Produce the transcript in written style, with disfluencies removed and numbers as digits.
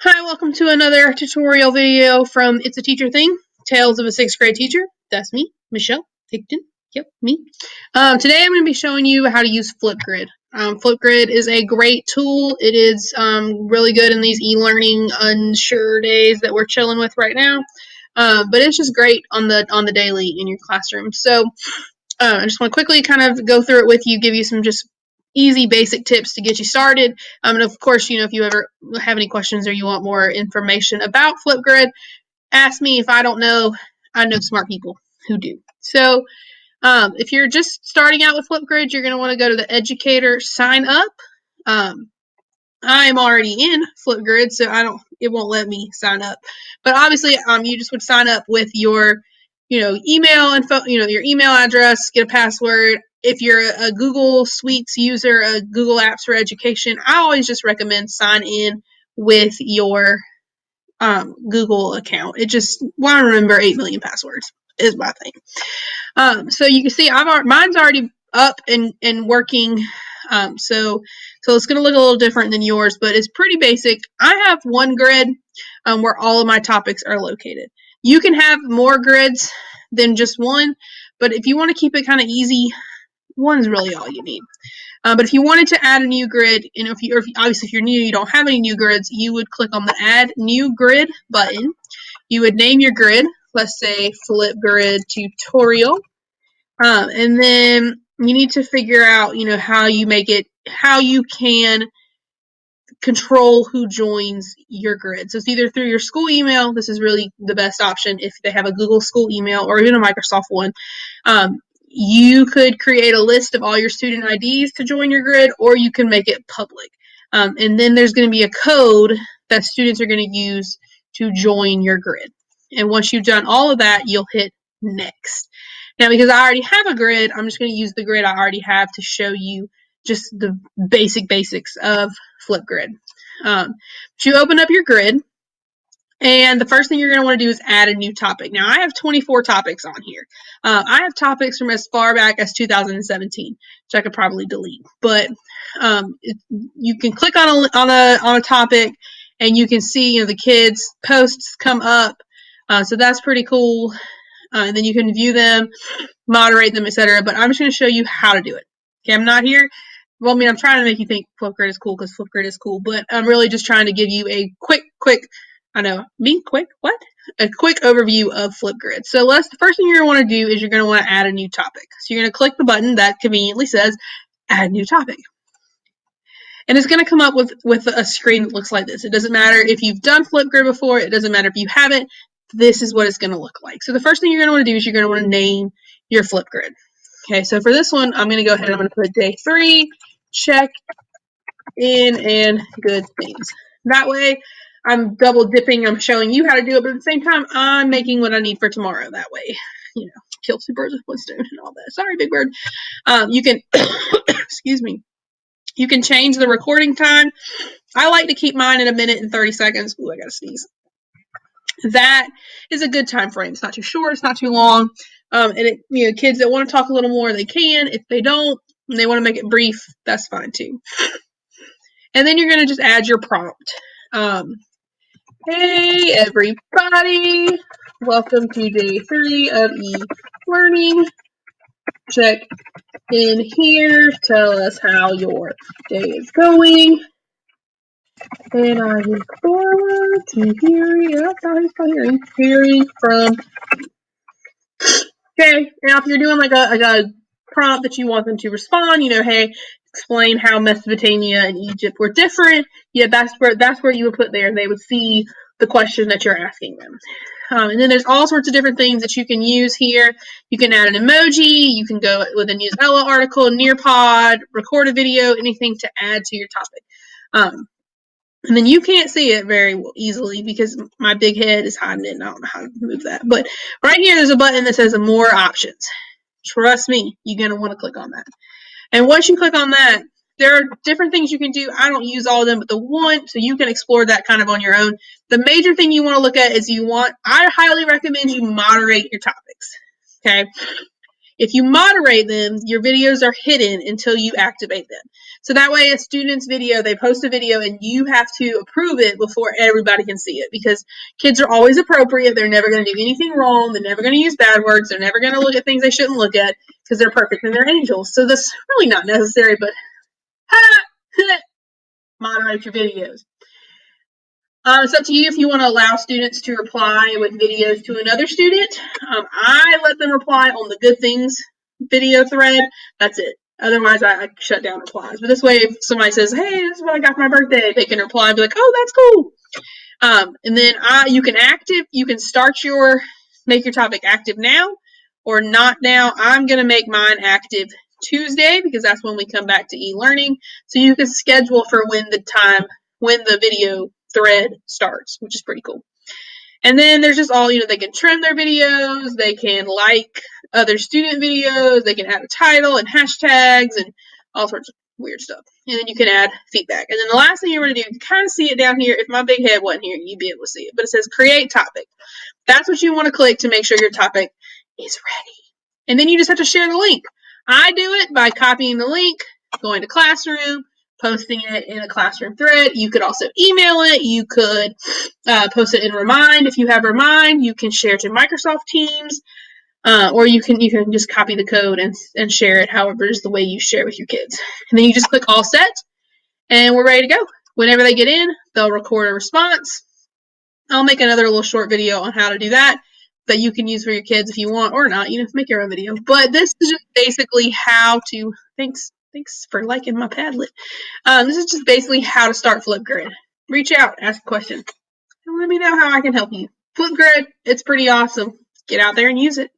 Hi, welcome to another tutorial video from It's a Teacher Thing, Tales of a 6th Grade Teacher. That's me, Michelle Hickton. Yep, me. Today I'm going to be showing you how to use Flipgrid. Flipgrid is a great tool. It is really good in these e-learning unsure days that we're chilling with right now. But it's just great on the daily in your classroom. So I just want to quickly kind of go through it with you, give you some just easy basic tips to get you started. And of course, if you ever have any questions or you want more information about Flipgrid, ask me. If I don't know, I know smart people who do. So if you're just starting out with Flipgrid, you're going to want to go to the educator sign up. I'm already in Flipgrid, so it won't let me sign up. But obviously, you just would sign up with your, email info, your email address, get a password. If you're a Google Suites user, a Google Apps for Education, I always just recommend sign in with your Google account. It just want to remember 8 million passwords is my thing. So you can see mine's already up and working. So it's going to look a little different than yours, but it's pretty basic. I have one grid where all of my topics are located. You can have more grids than just one, but if you want to keep it kind of easy, one's really all you need. But if you wanted to add a new grid, and if you're new, you don't have any new grids, you would click on the Add New Grid button. You would name your grid, let's say Flipgrid Tutorial, and then you need to figure out, how you can control who joins your grid. So it's either through your school email. This is really the best option if they have a Google School email or even a Microsoft one. You could create a list of all your student IDs to join your grid, or you can make it public. And then there's going to be a code that students are going to use to join your grid. And once you've done all of that, you'll hit next. Now, because I already have a grid, I'm just going to use the grid I already have to show you just the basics of Flipgrid. So you open up your grid, and the first thing you're going to want to do is add a new topic. Now, I have 24 topics on here. I have topics from as far back as 2017, which I could probably delete. But you can click on a topic, and you can see the kids' posts come up. So that's pretty cool. And then you can view them, moderate them, etc. But I'm just going to show you how to do it. Okay, I'm not here. Well, I'm trying to make you think Flipgrid is cool because Flipgrid is cool, but I'm really just trying to give you a quick, a quick overview of Flipgrid. So the first thing you're going to want to do is you're going to want to add a new topic. So you're going to click the button that conveniently says Add New Topic. And it's going to come up with a screen that looks like this. It doesn't matter if you've done Flipgrid before. It doesn't matter if you haven't. This is what it's going to look like. So the first thing you're going to want to do is you're going to want to name your Flipgrid. Okay, so for this one, I'm going to go ahead and I'm going to put day 3, check in and good things. That way, I'm double dipping. I'm showing you how to do it, but at the same time, I'm making what I need for tomorrow. That way, kill 2 birds with 1 stone and all that. Sorry, Big Bird. You can, excuse me. You can change the recording time. I like to keep mine at 1 minute and 30 seconds. Ooh, I gotta sneeze. That is a good time frame. It's not too short. It's not too long. And kids that want to talk a little more, they can. If they don't, and they want to make it brief, that's fine too. And then you're going to just add your prompt. Hey, everybody. Welcome to day 3 of e-learning. Check in here. Tell us how your day is going. And I look forward to hearing from you. Okay, now if you're doing like a prompt that you want them to respond, hey, explain how Mesopotamia and Egypt were different. Yeah, that's where you would put there, and they would see the question that you're asking them. And then there's all sorts of different things that you can use here. You can add an emoji. You can go with a Newsella article, Nearpod, record a video, anything to add to your topic. And then you can't see it very easily because my big head is hiding it and I don't know how to move that. But right here, there's a button that says more options. Trust me, you're going to want to click on that. And once you click on that, there are different things you can do. I don't use all of them, but so you can explore that kind of on your own. The major thing you want to look at is I highly recommend you moderate your topics. Okay. If you moderate them, your videos are hidden until you activate them. So that way a student's video, they post a video and you have to approve it before everybody can see it, because kids are always appropriate. They're never going to do anything wrong. They're never going to use bad words. They're never going to look at things they shouldn't look at because they're perfect and they're angels. So this is really not necessary, but moderate your videos. It's up to you if you want to allow students to reply with videos to another student. I let them reply on the good things video thread. That's it. Otherwise, I shut down replies. But this way, if somebody says, hey, this is what I got for my birthday, they can reply and be like, oh, that's cool. And then you can make your topic active now or not now. I'm going to make mine active Tuesday because that's when we come back to e-learning. So you can schedule for when the video thread starts, which is pretty cool. And then there's just all, they can trim their videos, they can like other student videos, they can add a title and hashtags and all sorts of weird stuff. And then you can add feedback. And then the last thing you're going to do, you can kind of see it down here. If my big head wasn't here, you'd be able to see it. But it says create topic. That's what you want to click to make sure your topic is ready. And then you just have to share the link. I do it by copying the link, going to Classroom, posting it in a Classroom thread. You could also email it. You could post it in Remind. If you have Remind, you can share to Microsoft Teams, or you can just copy the code and share it however is the way you share with your kids. And then you just click All Set, and we're ready to go. Whenever they get in, they'll record a response. I'll make another little short video on how to do that you can use for your kids if you want, or not. Make your own video. But this is just basically how to. Thanks for liking my Padlet. This is just basically how to start Flipgrid. Reach out, ask a question, and let me know how I can help you. Flipgrid, it's pretty awesome. Get out there and use it.